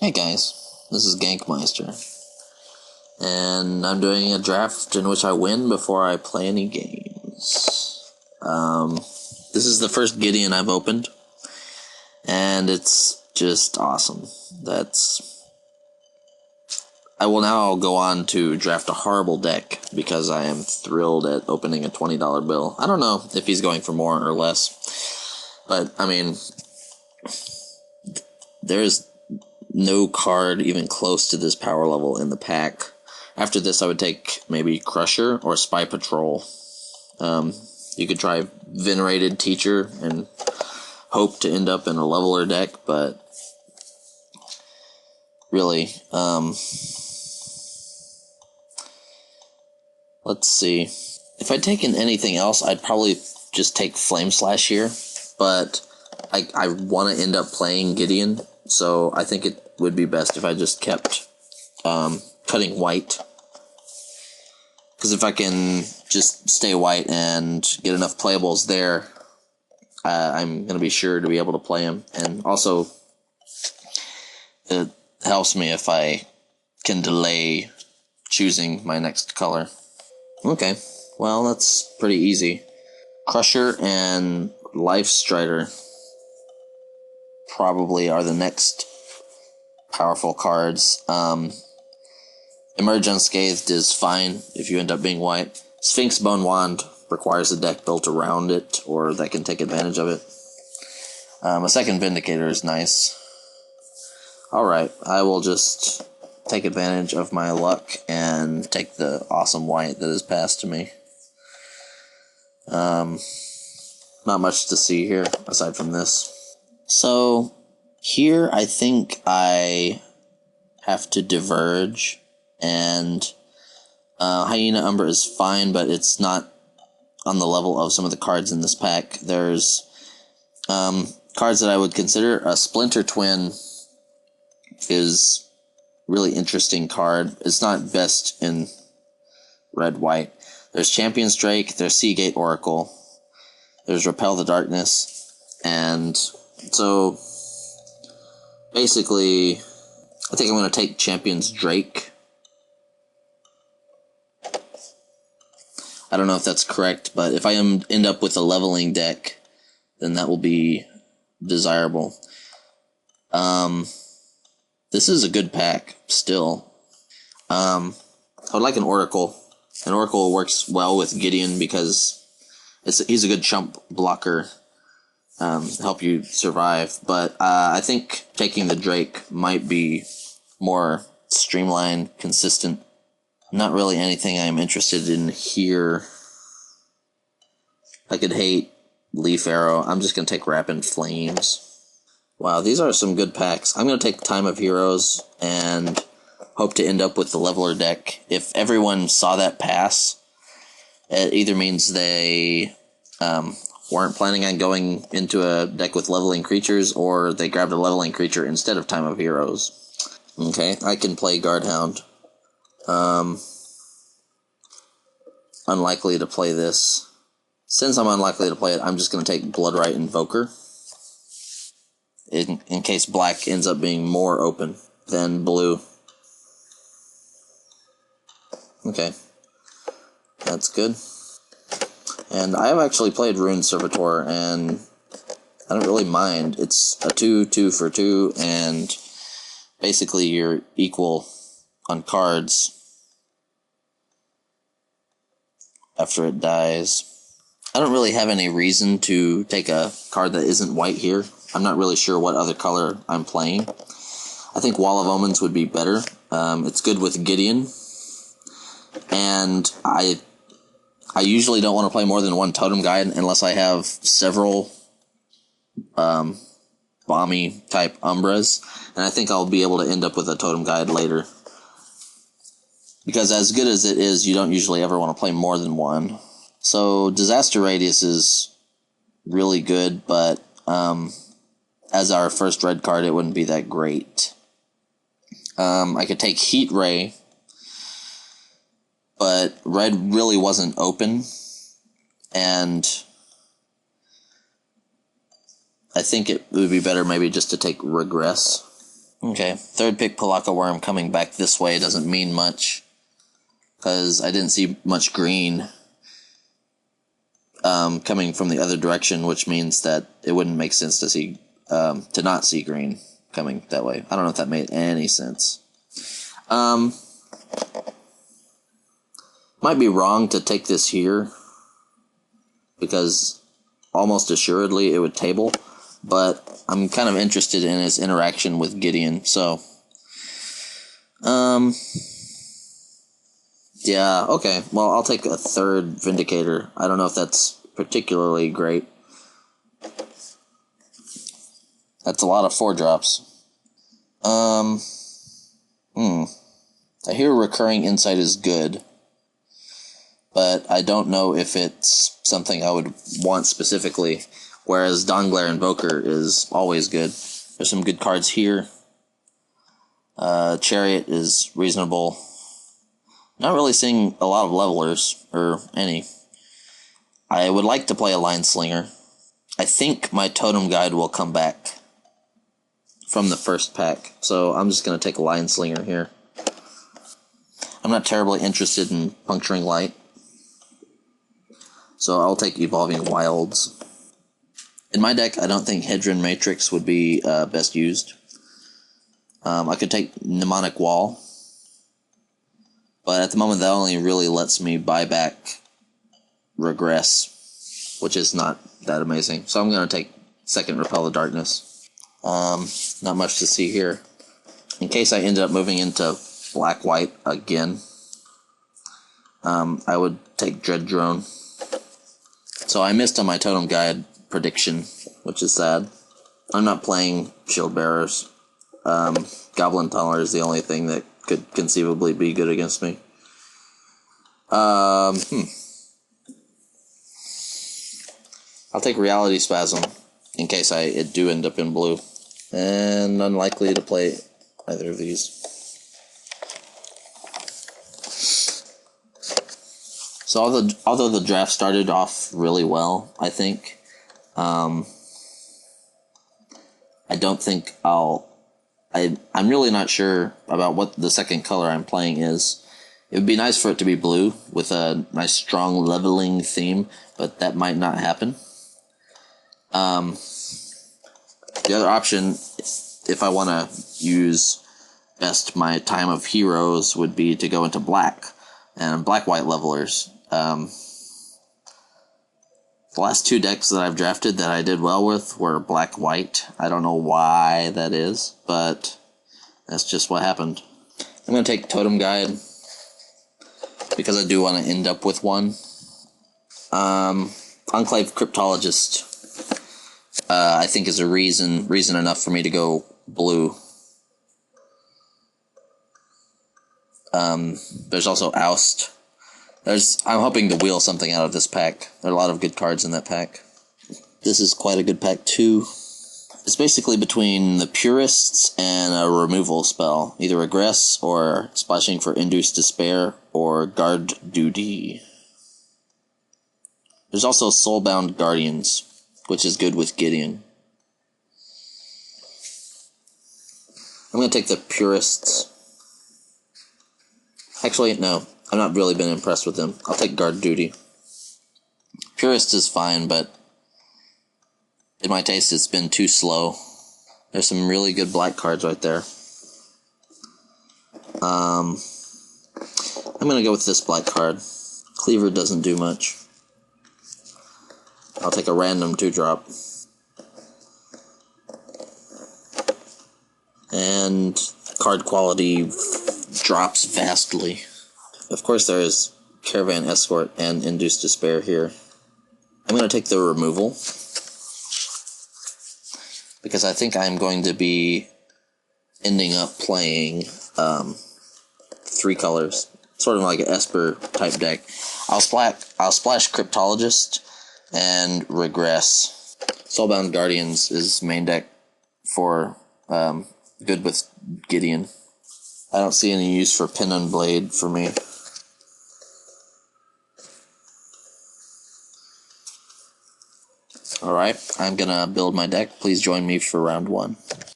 Hey guys, this is Gankmeister, and I'm doing a draft in which I win before I play any games. This is the first Gideon I've opened, and it's just awesome. I will now go on to draft a horrible deck, because I am thrilled at opening a $20 bill. I don't know if he's going for more or less, but, I mean, there's no card even close to this power level in the pack. After this, I would take maybe Crusher or Spy Patrol. You could try Venerated Teacher and hope to end up in a leveler deck, but really, let's see. If I'd taken anything else, I'd probably just take Flame Slash here, but I want to end up playing Gideon, so I think it would be best if I just kept cutting white. Because if I can just stay white and get enough playables there, I'm going to be sure to be able to play him. And also, it helps me if I can delay choosing my next color. Okay, well, that's pretty easy. Crusher and Life Strider probably are the next powerful cards. Emerge Unscathed is fine if you end up being white. Sphinx Bone Wand requires a deck built around it, or that can take advantage of it. A second Vindicator is nice. Alright, I will just take advantage of my luck and take the awesome white that is passed to me. Not much to see here, aside from this. So, here I think I have to diverge, and Hyena Umbra is fine, but it's not on the level of some of the cards in this pack. There's cards that I would consider. A Splinter Twin is a really interesting card. It's not best in red-white. There's Champion's Drake, there's Seagate Oracle, there's Repel the Darkness, and so basically I think I'm going to take Champion's Drake. I don't know if that's correct, but if I end up with a leveling deck, then that will be desirable. This is a good pack, still. I would like an Oracle. An Oracle works well with Gideon because he's a good chump blocker, help you survive. But I think taking the Drake might be more streamlined, consistent. Not really anything I'm interested in here. I could hate Leaf Arrow. I'm just going to take Rapid Flames. Wow, these are some good packs. I'm going to take Time of Heroes and hope to end up with the leveler deck. If everyone saw that pass, it either means they weren't planning on going into a deck with leveling creatures, or they grabbed a leveling creature instead of Time of Heroes. Okay, I can play Guardhound. Unlikely to play this. Since I'm unlikely to play it, I'm just going to take Bloodright Invoker. In case black ends up being more open than blue. Okay. That's good. And I have actually played Rune Servitor, and I don't really mind. It's a 2/2 for 2, and basically you're equal on cards after it dies. I don't really have any reason to take a card that isn't white here. I'm not really sure what other color I'm playing. I think Wall of Omens would be better. It's good with Gideon. And I usually don't want to play more than one Totem Guide unless I have several bomby type Umbras. And I think I'll be able to end up with a Totem Guide later. Because as good as it is, you don't usually ever want to play more than one. So Disaster Radius is really good, but as our first red card, it wouldn't be that great. I could take Heat Ray, but red really wasn't open, and I think it would be better maybe just to take Regress. Okay, third pick Palaka Worm coming back this way doesn't mean much, because I didn't see much green coming from the other direction, which means that it wouldn't make sense to not see green coming that way. I don't know if that made any sense. Might be wrong to take this here, because almost assuredly it would table, but I'm kind of interested in his interaction with Gideon, so yeah, okay, well, I'll take a third Vindicator. I don't know if that's particularly great. That's a lot of 4-drops. I hear Recurring Insight is good, but I don't know if it's something I would want specifically, whereas Dawnglare Invoker is always good. There's some good cards here. Chariot is reasonable. Not really seeing a lot of levelers, or any. I would like to play a Line Slinger. I think my Totem Guide will come back from the first pack, so I'm just going to take a Line Slinger here. I'm not terribly interested in Puncturing Light, so I'll take Evolving Wilds. In my deck, I don't think Hedron Matrix would be best used. I could take Mnemonic Wall, but at the moment that only really lets me buy back Regress, which is not that amazing. So I'm going to take second Repel the Darkness. Not much to see here. In case I end up moving into black-white again, I would take Dread Drone. So I missed on my Totem Guide prediction, which is sad. I'm not playing Shield Bearers. Goblin Tunneler is the only thing that could conceivably be good against me. I'll take Reality Spasm in case I do end up in blue. And unlikely to play either of these. So although the draft started off really well, I think, I don't think I'm really not sure about what the second color I'm playing is. It would be nice for it to be blue with a nice strong leveling theme, but that might not happen. The other option, if I want to use best my Time of Heroes, would be to go into black and black-white levelers. The last 2 decks that I've drafted that I did well with were black-white. I don't know why that is, but that's just what happened. I'm going to take Totem Guide, because I do want to end up with one. Enclave Cryptologist, I think is a reason enough for me to go blue. There's also Oust. I'm hoping to wheel something out of this pack. There are a lot of good cards in that pack. This is quite a good pack too. It's basically between the Purists and a removal spell. Either Regress, or splashing for Induced Despair, or Guard Duty. There's also Soulbound Guardians, which is good with Gideon. I'm going to take the Purists. Actually, no. I've not really been impressed with them. I'll take Guard Duty. Purist is fine, but in my taste it's been too slow. There's some really good black cards right there. I'm going to go with this black card. Cleaver doesn't do much. I'll take a random 2-drop. And card quality drops vastly. Of course there is Caravan Escort and Induced Despair here. I'm going to take the removal, because I think I'm going to be ending up playing 3 colors. Sort of like an Esper type deck. I'll splash Cryptologist and Regress. Soulbound Guardians is main deck for good with Gideon. I don't see any use for Pin and Blade for me. Alright, I'm gonna build my deck. Please join me for round 1.